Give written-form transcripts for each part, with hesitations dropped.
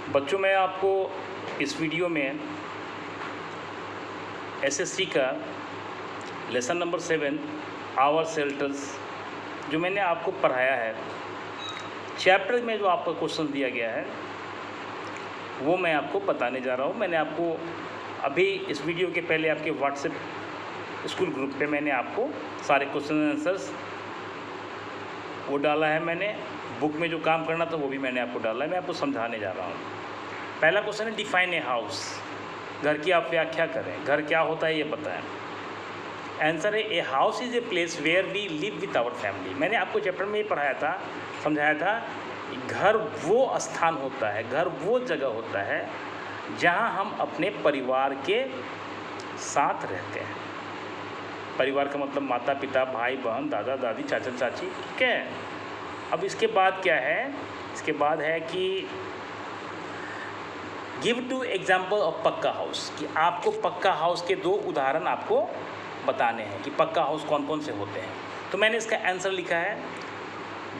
बच्चों, मैं आपको इस वीडियो में एसएससी का लेसन नंबर 7 आवर शेल्टर्स जो मैंने आपको पढ़ाया है, चैप्टर में जो आपका क्वेश्चन दिया गया है वो मैं आपको बताने जा रहा हूँ। मैंने आपको अभी इस वीडियो के पहले आपके व्हाट्सएप स्कूल ग्रुप पे मैंने आपको सारे क्वेश्चन आंसर्स वो डाला है। मैंने बुक में जो काम करना था वो भी मैंने आपको डाला है। मैं आपको समझाने जा रहा हूँ। पहला क्वेश्चन है डिफाइन ए हाउस। घर की आप व्याख्या करें, घर क्या होता है ये बताएं। आंसर है a house is a place where we live with our family. मैंने आपको चैप्टर में ये पढ़ाया था, समझाया था, घर वो स्थान होता है, घर वो जगह होता है जहाँ हम अपने परिवार के साथ रहते हैं। परिवार का मतलब माता पिता, भाई बहन, दादा दादी, चाचा चाची, ठीक है। अब इसके बाद क्या है, इसके बाद है कि गिव टू एग्जाम्पल ऑफ पक्का हाउस, कि आपको पक्का हाउस के 2 उदाहरण आपको बताने हैं कि पक्का हाउस कौन कौन से होते हैं। तो मैंने इसका आंसर लिखा है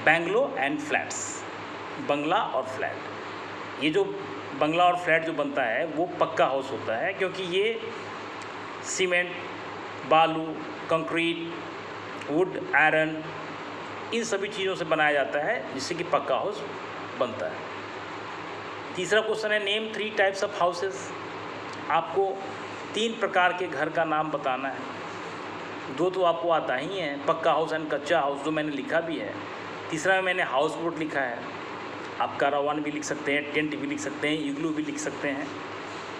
बैंगलो एंड फ्लैट्स, बंगला और फ्लैट। ये जो बंगला और फ्लैट जो बनता है वो पक्का हाउस होता है, क्योंकि ये सीमेंट, बालू, कंक्रीट, वुड, आयरन, इन सभी चीज़ों से बनाया जाता है जिससे कि पक्का हाउस बनता है। तीसरा क्वेश्चन है नेम 3 टाइप्स ऑफ हाउसेस। आपको 3 प्रकार के घर का नाम बताना है। 2 तो आपको आता ही है, पक्का हाउस एंड कच्चा हाउस, जो मैंने लिखा भी है। तीसरा में मैंने हाउस बोट लिखा है। आप कारावान भी लिख सकते हैं, टेंट भी लिख सकते हैं, इग्लू भी लिख सकते हैं।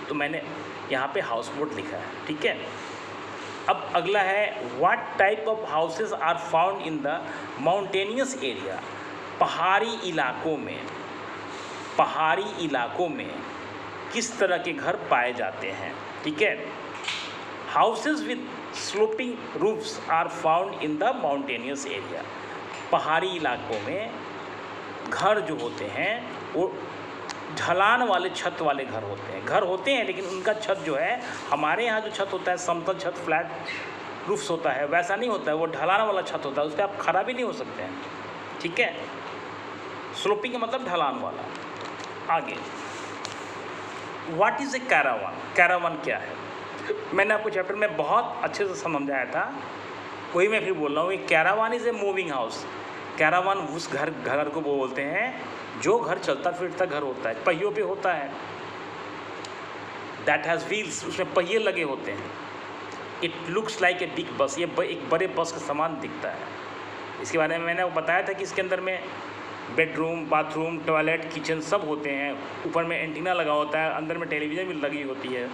तो मैंने यहाँ पे हाउस बोट लिखा है, ठीक है। अब अगला है what type of houses are found in the mountainous area. पहाड़ी इलाकों में किस तरह के घर पाए जाते हैं, ठीक है। Houses with sloping roofs are found in the mountainous area. पहाड़ी इलाकों में घर जो होते हैं वो ढलान वाले छत वाले घर होते हैं, लेकिन उनका छत जो है, हमारे यहाँ जो छत होता है समतल छत, फ्लैट रूफ्स होता है, वैसा नहीं होता है। वो ढलान वाला छत होता है, उस पर आप खड़ा भी नहीं हो सकते हैं, ठीक है। स्लोपिंग का मतलब ढलान वाला। आगे what is a caravan. Caravan क्या है, मैंने आपको चैप्टर में बहुत अच्छे से समझाया था, वही मैं फिर बोल रहा हूँ। Caravan is a moving house. Caravan उस घर को बोलते हैं जो घर चलता फिरता घर होता है, पहियों पे होता है। दैट हैज़ व्हील्स, उसमें पहिए लगे होते हैं। It looks like a big बस, ये एक बड़े बस के समान दिखता है। इसके बारे में मैंने बताया था कि इसके अंदर में बेडरूम, बाथरूम, टॉयलेट, किचन सब होते हैं। ऊपर में एंटीना लगा होता है, अंदर में टेलीविज़न भी लगी होती है,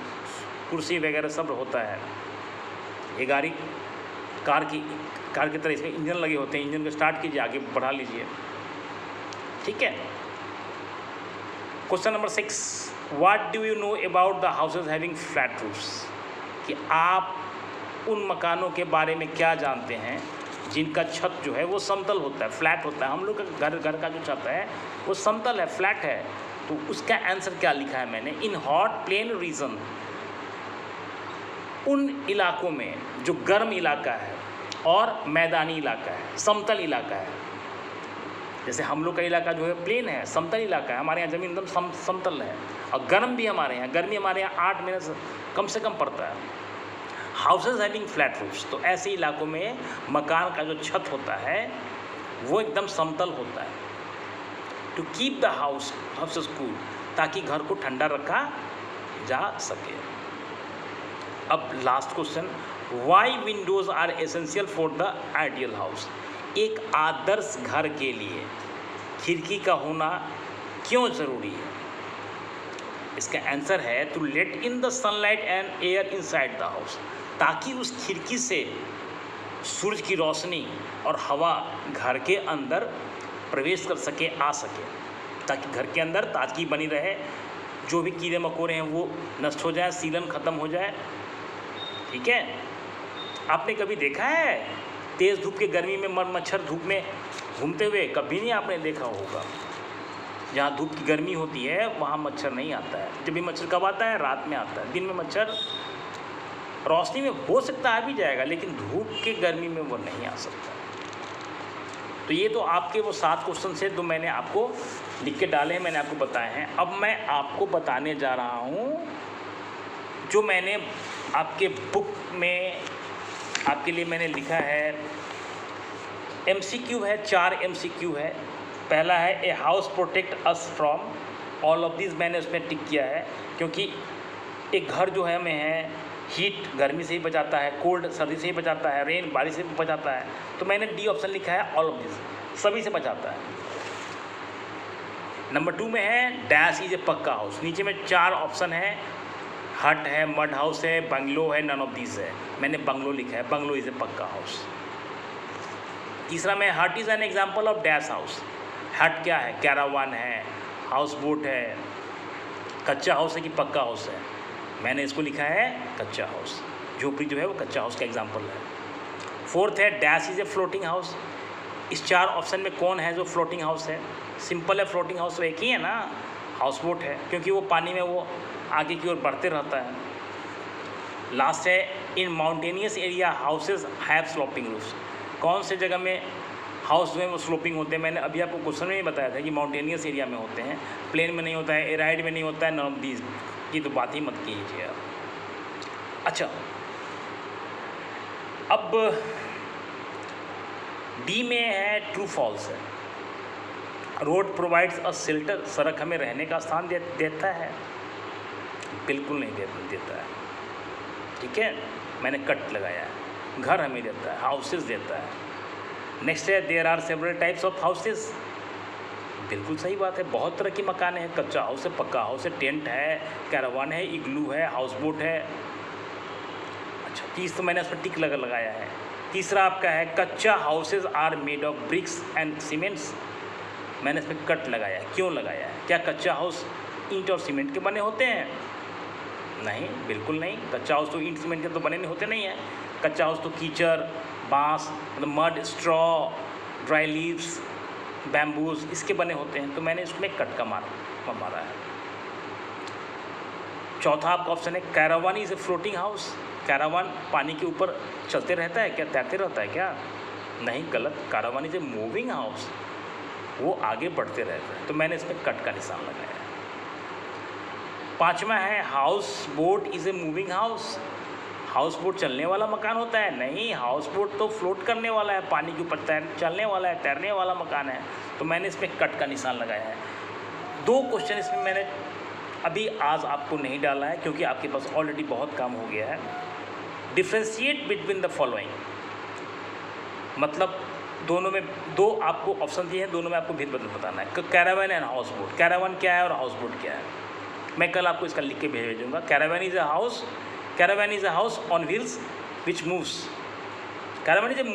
कुर्सी वगैरह सब होता है। ये गाड़ी कार की तरह इसमें इंजन लगे होते हैं। इंजन को स्टार्ट कीजिए, आगे बढ़ा लीजिए, ठीक है। Question number 6 what do you know about the houses having flat roofs, कि आप उन मकानों के बारे में क्या जानते हैं जिनका छत जो है वो समतल होता है, फ्लैट होता है। हम लोग का घर का जो छत है वो समतल है, फ्लैट है। तो उसका आंसर क्या लिखा है मैंने, इन हॉट प्लेन रीजन, उन इलाकों में जो गर्म इलाका है और मैदानी इलाका है, समतल इलाका है। जैसे हम लोग का इलाका जो है प्लेन है, समतल इलाका है, हमारे यहाँ ज़मीन एकदम समतल है। और गर्म भी हमारे यहाँ, गर्मी हमारे यहाँ 8 महीने से कम पड़ता है। हाउसेज हैविंग फ्लैट रूफ्स, तो ऐसे इलाकों में मकान का जो छत होता है वो एकदम समतल होता है। To keep the houses cool, ताकि घर को ठंडा रखा जा सके। अब last question, why windows are essential for the ideal house. एक आदर्श घर के लिए खिड़की का होना क्यों ज़रूरी है। इसका आंसर है to let in the sunlight and air inside the house, ताकि उस खिड़की से सूरज की रोशनी और हवा घर के अंदर प्रवेश कर सके, आ सके, ताकि घर के अंदर ताजगी बनी रहे, जो भी कीड़े मकोड़े हैं वो नष्ट हो जाए, सीलन ख़त्म हो जाए, ठीक है। आपने कभी देखा है तेज़ धूप के गर्मी में मच्छर धूप में घूमते हुए? कभी नहीं आपने देखा होगा। जहाँ धूप की गर्मी होती है वहाँ मच्छर नहीं आता है। जब भी मच्छर कब आता है, रात में आता है। दिन में मच्छर रोशनी में हो सकता आ भी जाएगा, लेकिन धूप के गर्मी में वो नहीं आ सकता। तो ये तो आपके वो 7 क्वेश्चन से जो मैंने आपको लिख के डाले हैं, मैंने आपको बताए हैं। अब मैं आपको बताने जा रहा हूँ जो मैंने आपके बुक में आपके लिए मैंने लिखा है। MCQ है, 4 MCQ है। पहला है a house protect us from, all of this मैंने उसमें टिक किया है क्योंकि एक घर जो है हमें है हीट गर्मी से ही बचाता है, कोल्ड सर्दी से ही बचाता है, रेन बारिश से भी बचाता है। तो मैंने डी ऑप्शन लिखा है, ऑल ऑफ दिस सभी से बचाता है। नंबर 2 में है डैश इज ए पक्का हाउस। नीचे में 4 ऑप्शन है, हट है, मड हाउस है, बंगलो है, नन ऑफ दिस है। मैंने बंगलो लिखा है, बंगलो इज ए पक्का हाउस। तीसरा में हट is an example of dash house. हट क्या है? कैरावान है, हाउस बोट है, कच्चा हाउस है कि पक्का हाउस है। मैंने इसको लिखा है कच्चा हाउस। झोपड़ी जो है वो कच्चा हाउस का एग्जाम्पल है। 4th है dash is a floating house. इस 4 ऑप्शन में कौन है जो फ्लोटिंग हाउस है? सिंपल है, फ्लोटिंग हाउस तो एक ही है ना, हाउस बोट है, क्योंकि वो पानी में वो आगे की ओर बढ़ते रहता है। लास्ट है in mountainous area houses have sloping roofs. कौन से जगह में हाउस जो है वो स्लोपिंग होते हैं? मैंने अभी आपको क्वेश्चन में ही बताया था कि माउंटेनियस एरिया में होते हैं, प्लेन में नहीं होता है, एराइड में नहीं होता है, नन ऑफ दीज की तो बात ही मत कीजिए आप। अच्छा, अब डी में है ट्रू फॉल्स है। रोड प्रोवाइड्स अ शेल्टर, सड़क हमें रहने का स्थान देता है? बिल्कुल नहीं देता है। ठीक है, मैंने कट लगाया है। घर हमें देता है, हाउसेस देता है। नेक्स्ट है there are several types of houses. बिल्कुल सही बात है, बहुत तरह की मकान है, कच्चा हाउस है, पक्का हाउस है, टेंट है, कैरावान है, इग्लू है, हाउस बोट है। अच्छा, 30 तो मैंने उस पर टिक लगाया है। तीसरा आपका है कच्चा houses are made of bricks and cements. मैंने इस पर कट लगाया है। क्यों लगाया है? क्या कच्चा हाउस ईंट और सीमेंट के बने होते हैं? नहीं, बिल्कुल नहीं। कच्चा हाउस तो ईंट सीमेंट के तो बने नहीं होते नहीं है। कच्चा हाउस तो कीचड़, बांस, mud, straw, dry leaves, bamboos, इसके बने होते हैं। तो मैंने इसमें कट का मारा है। चौथा आपका ऑप्शन है caravan is a floating house. Caravan पानी के ऊपर चलते रहता है क्या? तैरते रहता है क्या? नहीं, गलत। Caravan is a moving house, वो आगे बढ़ते रहता है। तो मैंने इसमें कट का निशान लगाया है। पांचवा है house boat is a moving house. House boat चलने वाला मकान होता है? नहीं, हाउस बोट तो फ्लोट करने वाला है, पानी के ऊपर चलने वाला है, तैरने वाला मकान है। तो मैंने इसमें कट का निशान लगाया है। 2 क्वेश्चन इसमें मैंने अभी आज आपको नहीं डाला है क्योंकि आपके पास ऑलरेडी बहुत काम हो गया है। डिफ्रेंशिएट बिटवीन द फॉलोइंग, मतलब दोनों में 2 आपको ऑप्शन दिए हैं, दोनों में आपको भेद बदल बताना है। Caravan and house boat. Caravan क्या है और हाउस बोट क्या है? मैं कल आपको इसका लिख के भेजूँगा। Caravan is a house on wheels which moves. Caravan is a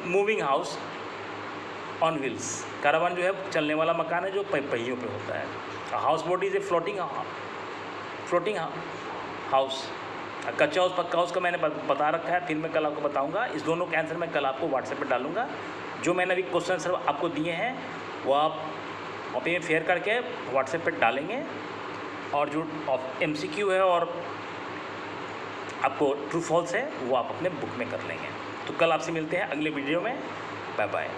moving house on wheels. Caravan जो है चलने वाला मकान है जो पहियों पे होता है। House boat is a floating house. कच्चा हाउस पक्का हाउस का मैंने बता रखा है, फिर मैं कल आपको बताऊंगा। इस दोनों के आंसर मैं कल आपको व्हाट्सएप पर डालूंगा। जो मैंने अभी क्वेश्चन आंसर आपको दिए हैं वो आप कॉपी में फेयर करके व्हाट्सएप पर डालेंगे, और जो MCQ है और आपको ट्रू फॉल्स है वो आप अपने बुक में कर लेंगे। तो कल आपसे मिलते हैं अगले वीडियो में। Bye bye.